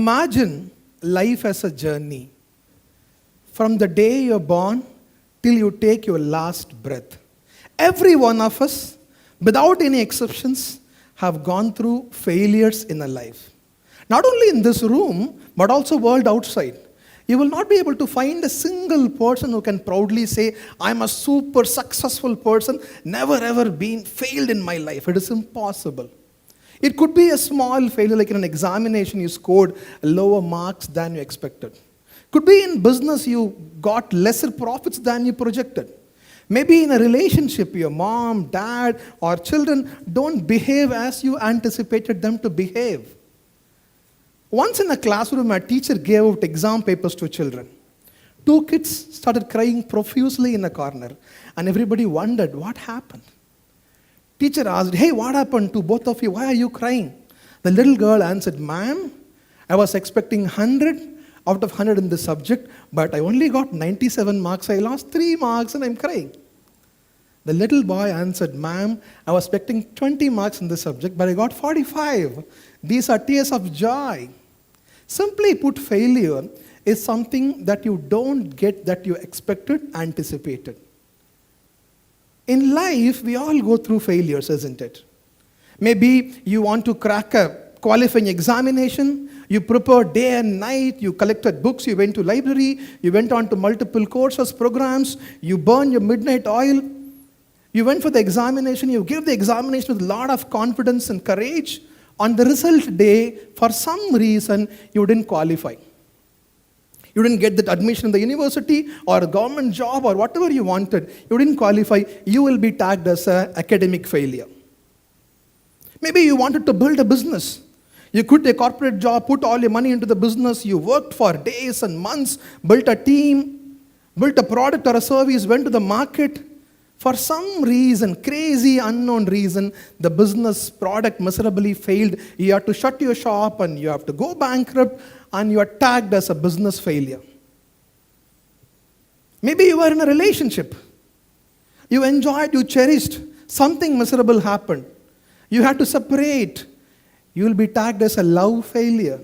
Imagine life as a journey. From the day you're born till you take your last breath. Every one of us, without any exceptions, have gone through failures in a life. Not only in this room, but also world outside. You will not be able to find a single person who can proudly say, I'm a super successful person, never ever been failed in my life. It is impossible. It could be a small failure, like in an examination you scored lower marks than you expected. Could be in business you got lesser profits than you projected. Maybe in a relationship, your mom, dad, or children don't behave as you anticipated them to behave. Once in a classroom, a teacher gave out exam papers to children. 2 kids started crying profusely in a corner, and everybody wondered what happened. Teacher asked, hey, what happened to both of you? Why are you crying? The little girl answered, ma'am, I was expecting 100 out of 100 in this subject, but I only got 97 marks. I lost 3 marks and I'm crying. The little boy answered, ma'am, I was expecting 20 marks in this subject, but I got 45. These are tears of joy. Simply put, failure is something that you don't get that you expected, anticipated. In life, we all go through failures, isn't it? Maybe you want to crack a qualifying examination, you prepared day and night, you collected books, you went to library, you went on to multiple courses, programs, you burned your midnight oil, you went for the examination, you gave the examination with a lot of confidence and courage. On the result day, for some reason, you didn't qualify. You didn't get that admission in the university or a government job or whatever you wanted. You didn't qualify. You will be tagged as an academic failure. Maybe you wanted to build a business. You quit a corporate job, put all your money into the business. You worked for days and months, built a team, built a product or a service, went to the market. For some reason, crazy unknown reason, the business product miserably failed. You have to shut your shop and you have to go bankrupt and you are tagged as a business failure. Maybe you were in a relationship. You enjoyed, you cherished. Something miserable happened. You had to separate. You will be tagged as a love failure.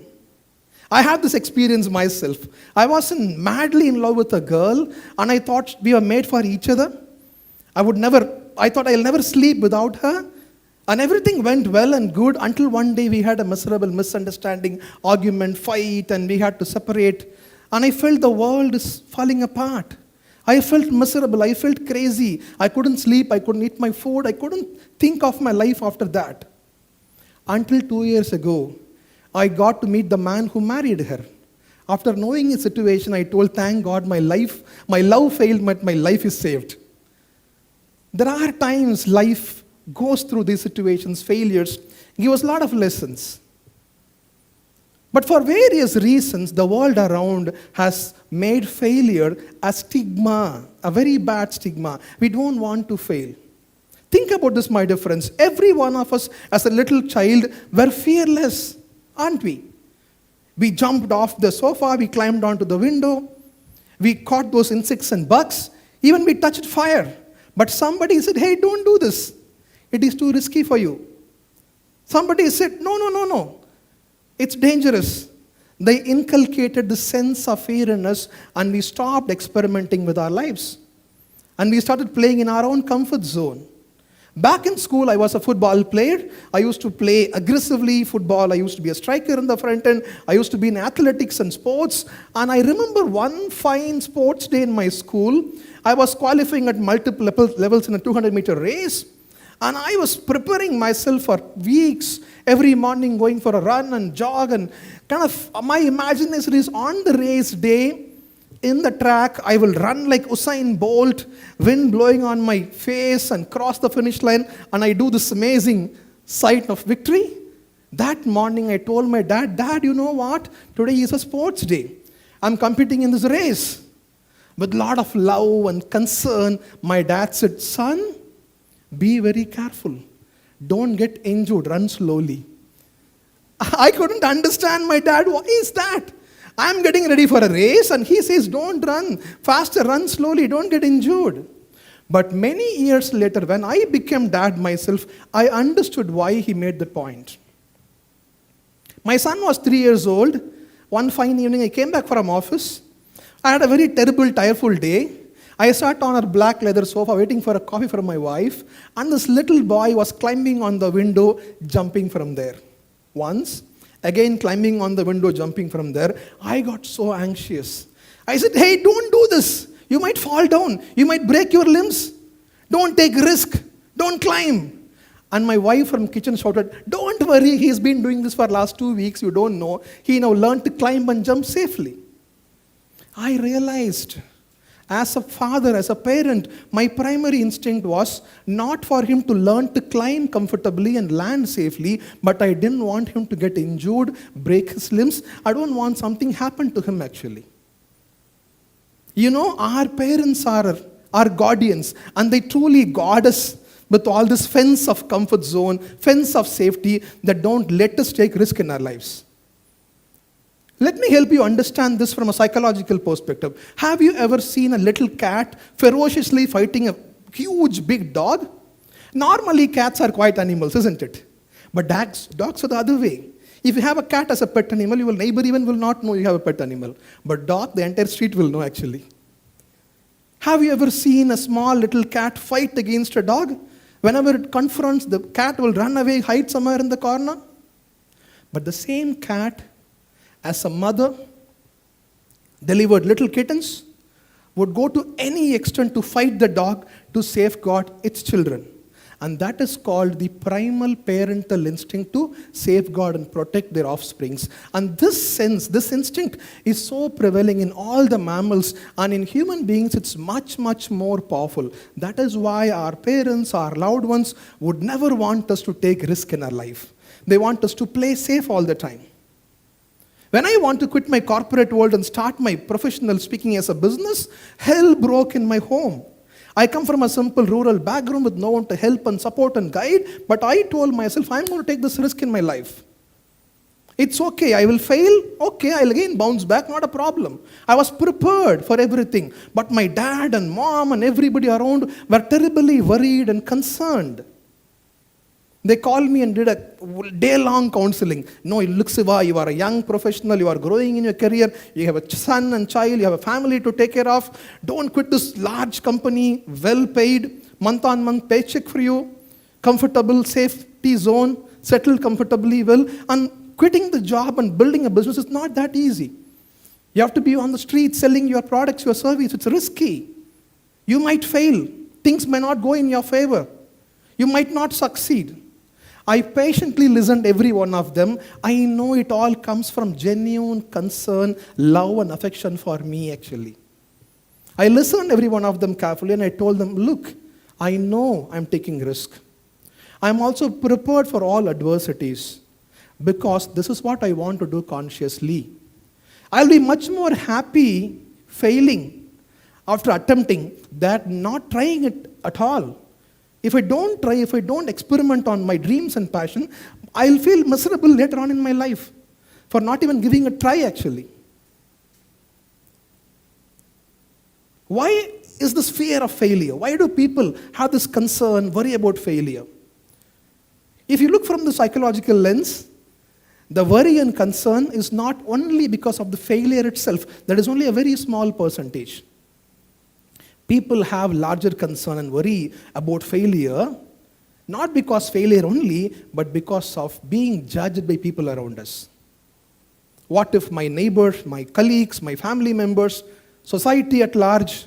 I had this experience myself. I was madly in love with a girl and I thought we were made for each other. I thought I'll never sleep without her. And everything went well and good until one day we had a miserable misunderstanding, argument, fight, and we had to separate. And I felt the world is falling apart. I felt miserable. I felt crazy. I couldn't sleep. I couldn't eat my food. I couldn't think of my life after that. Until 2 years ago, I got to meet the man who married her. After knowing his situation, I told, thank God my love failed, but my life is saved. There are times life goes through these situations, failures, give us a lot of lessons. But for various reasons, the world around has made failure a stigma, a very bad stigma. We don't want to fail. Think about this, my dear friends. Every one of us as a little child were fearless, aren't we? We jumped off the sofa, we climbed onto the window, we caught those insects and bugs, even we touched fire. But somebody said, hey, don't do this. It is too risky for you. Somebody said, no. It's dangerous. They inculcated the sense of fear in us and we stopped experimenting with our lives. And we started playing in our own comfort zone. Back in school, I was a football player. I used to play aggressively football. I used to be a striker in the front end. I used to be in athletics and sports. And I remember one fine sports day in my school. I was qualifying at multiple levels in a 200-meter race. And I was preparing myself for weeks, every morning going for a run and jog. And my imagination is on the race day, in the track, I will run like Usain Bolt, wind blowing on my face and cross the finish line. And I do this amazing sight of victory. That morning I told my dad, Dad, you know what? Today is a sports day. I'm competing in this race. With a lot of love and concern, my dad said, son, be very careful. Don't get injured. Run slowly. I couldn't understand my dad. Why is that? I'm getting ready for a race and he says, don't run. Faster, run slowly. Don't get injured. But many years later, when I became dad myself, I understood why he made the point. My son was 3 years old. One fine evening, I came back from office. I had a very terrible, tireful day. I sat on a black leather sofa waiting for a coffee from my wife, and this little boy was climbing on the window, jumping from there. Once, again climbing on the window, jumping from there. I got so anxious. I said, hey, don't do this. You might fall down. You might break your limbs. Don't take risk. Don't climb. And my wife from kitchen shouted, don't worry, he's been doing this for the last 2 weeks. You don't know. He now learned to climb and jump safely. I realized, as a father, as a parent, my primary instinct was not for him to learn to climb comfortably and land safely, but I didn't want him to get injured, break his limbs. I don't want something happen to him actually. You know, our parents are our guardians, and they truly guard us with all this fence of comfort zone, fence of safety that don't let us take risk in our lives. Let me help you understand this from a psychological perspective. Have you ever seen a little cat ferociously fighting a huge big dog? Normally cats are quiet animals, isn't it? But dogs are the other way. If you have a cat as a pet animal, your neighbor even will not know you have a pet animal. But dog, the entire street will know actually. Have you ever seen a small little cat fight against a dog? Whenever it confronts, the cat will run away, hide somewhere in the corner. But the same cat, as a mother, delivered little kittens, would go to any extent to fight the dog to safeguard its children. And that is called the primal parental instinct to safeguard and protect their offsprings. And this sense, this instinct is so prevailing in all the mammals, and in human beings it's much, much more powerful. That is why our parents, our loved ones would never want us to take risk in our life. They want us to play safe all the time. When I want to quit my corporate world and start my professional speaking as a business, hell broke in my home. I come from a simple rural background with no one to help and support and guide, but I told myself, I'm going to take this risk in my life. It's okay, I will fail, okay, I'll again bounce back, not a problem. I was prepared for everything, but my dad and mom and everybody around were terribly worried and concerned. They called me and did a day-long counseling. No, look, Siva, you are a young professional, you are growing in your career, you have a son and child, you have a family to take care of. Don't quit this large company, well-paid, month-on-month paycheck for you, comfortable safety zone, settled comfortably well. And quitting the job and building a business is not that easy. You have to be on the street selling your products, your service. It's risky. You might fail. Things may not go in your favor. You might not succeed. I patiently listened to every one of them. I know it all comes from genuine concern, love and affection for me actually. I listened to every one of them carefully and I told them, look, I know I'm taking risk. I'm also prepared for all adversities because this is what I want to do consciously. I'll be much more happy failing after attempting than not trying it at all. If I don't try, if I don't experiment on my dreams and passion, I'll feel miserable later on in my life for not even giving a try actually. Why is this fear of failure? Why do people have this concern, worry about failure? If you look from the psychological lens, the worry and concern is not only because of the failure itself. That is only a very small percentage. People have larger concern and worry about failure, not because failure only, but because of being judged by people around us. What if my neighbors, my colleagues, my family members, society at large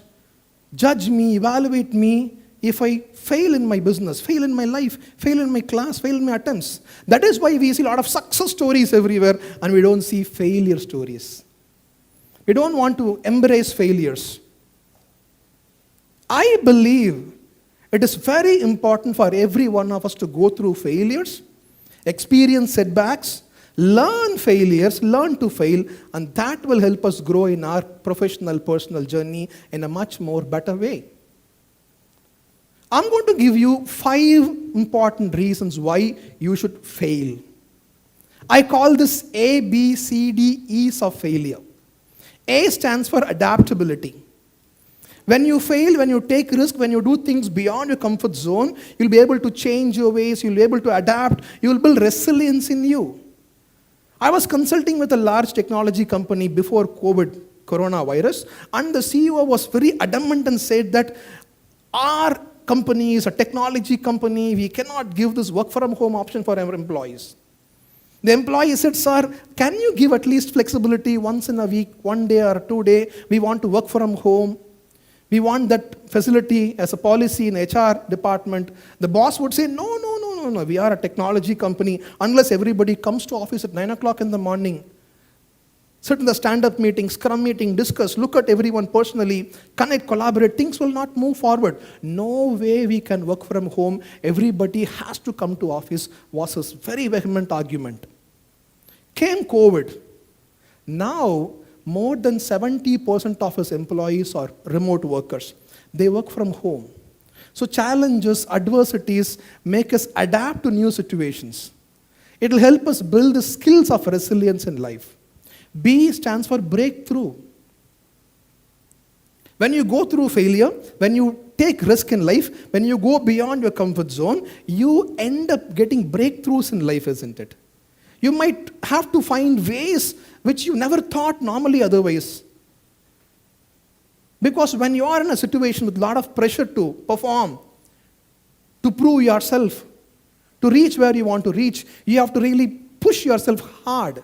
judge me, evaluate me if I fail in my business, fail in my life, fail in my class, fail in my attempts? That is why we see a lot of success stories everywhere and we don't see failure stories. We don't want to embrace failures. I believe it is very important for every one of us to go through failures, experience setbacks, learn failures, learn to fail, and that will help us grow in our professional, personal journey in a much more better way. I'm going to give you 5 important reasons why you should fail. I call this A, B, C, D, E's of failure. A stands for adaptability. When you fail, when you take risk, when you do things beyond your comfort zone, you'll be able to change your ways, you'll be able to adapt, you'll build resilience in you. I was consulting with a large technology company before coronavirus, and the CEO was very adamant and said that our company is a technology company, we cannot give this work from home option for our employees. The employee said, sir, can you give at least flexibility once in a week, 1 day or 2 days, we want to work from home. We want that facility as a policy in HR department. The boss would say, no, we are a technology company. Unless everybody comes to office at 9 o'clock in the morning, sit in the stand-up meeting, scrum meeting, discuss, look at everyone personally, connect, collaborate, things will not move forward. No way we can work from home. Everybody has to come to office, was his very vehement argument. Came COVID. Now, more than 70% of his employees are remote workers. They work from home. So challenges, adversities make us adapt to new situations. It will help us build the skills of resilience in life. B stands for breakthrough. When you go through failure, when you take risk in life, when you go beyond your comfort zone, you end up getting breakthroughs in life, isn't it? You might have to find ways which you never thought normally otherwise. Because when you are in a situation with a lot of pressure to perform, to prove yourself, to reach where you want to reach, you have to really push yourself hard.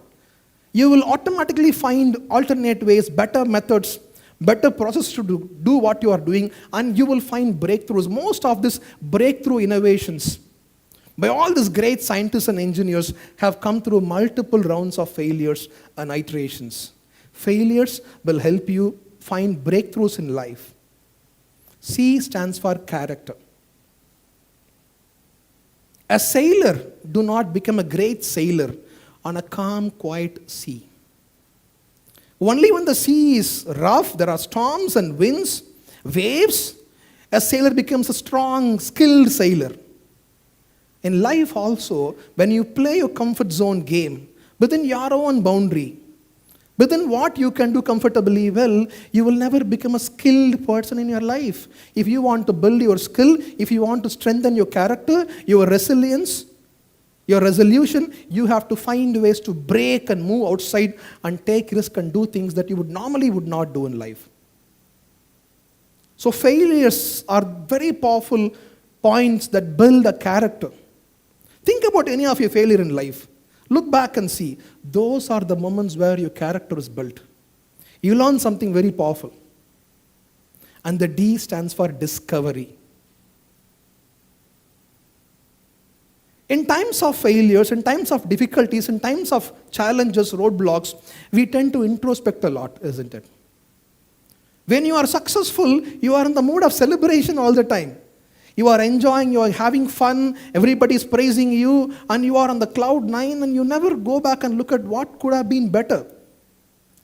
You will automatically find alternate ways, better methods, better process to do what you are doing, and you will find breakthroughs. Most of these breakthrough innovations by all these great scientists and engineers have come through multiple rounds of failures and iterations. Failures will help you find breakthroughs in life. C stands for character. A sailor do not become a great sailor on a calm, quiet sea. Only when the sea is rough, there are storms and winds, waves, a sailor becomes a strong, skilled sailor. In life also, when you play your comfort zone game within your own boundary, within what you can do comfortably well, you will never become a skilled person in your life. If you want to build your skill, if you want to strengthen your character, your resilience, your resolution, you have to find ways to break and move outside and take risk and do things that you would not do in life. So failures are very powerful points that build a character. Think about any of your failure in life. Look back and see. Those are the moments where your character is built. You learn something very powerful. And the D stands for discovery. In times of failures, in times of difficulties, in times of challenges, roadblocks, we tend to introspect a lot, isn't it? When you are successful, you are in the mood of celebration all the time. You are enjoying, you are having fun, everybody is praising you, and you are on the cloud nine, and you never go back and look at what could have been better.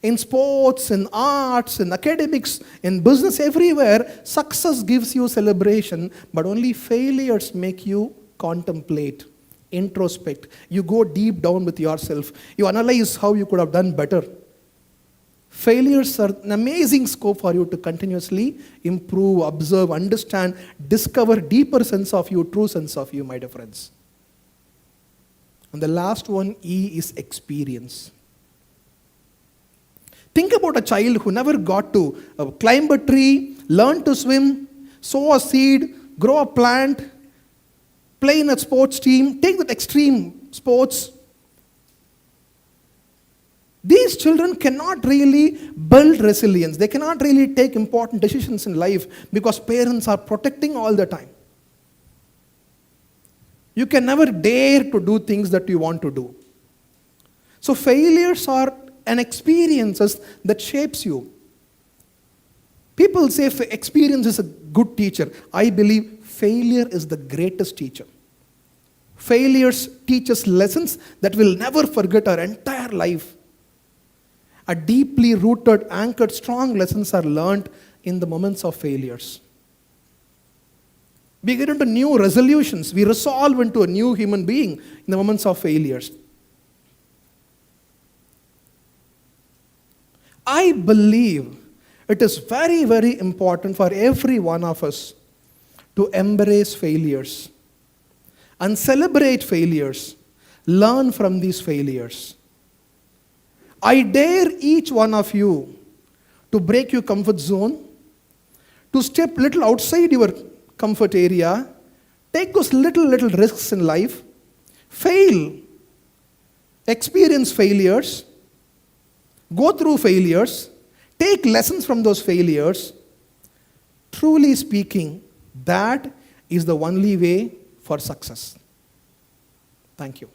In sports, in arts, in academics, in business, everywhere, success gives you celebration, but only failures make you contemplate, introspect. You go deep down with yourself. You analyze how you could have done better. Failures are an amazing scope for you to continuously improve, observe, understand, discover deeper sense of you, true sense of you, my dear friends. And the last one, E, is experience. Think about a child who never got to climb a tree, learn to swim, sow a seed, grow a plant, play in a sports team, take that extreme sports. These children cannot really build resilience. They cannot really take important decisions in life because parents are protecting all the time. You can never dare to do things that you want to do. So failures are an experiences that shapes you. People say experience is a good teacher. I believe failure is the greatest teacher. Failures teach us lessons that we'll never forget our entire life. A deeply rooted, anchored, strong lessons are learned in the moments of failures. We get into new resolutions. We resolve into a new human being in the moments of failures. I believe it is very, very important for every one of us to embrace failures and celebrate failures, learn from these failures. I dare each one of you to break your comfort zone, to step little outside your comfort area, take those little risks in life, fail, experience failures, go through failures, take lessons from those failures. Truly speaking, that is the only way for success. Thank you.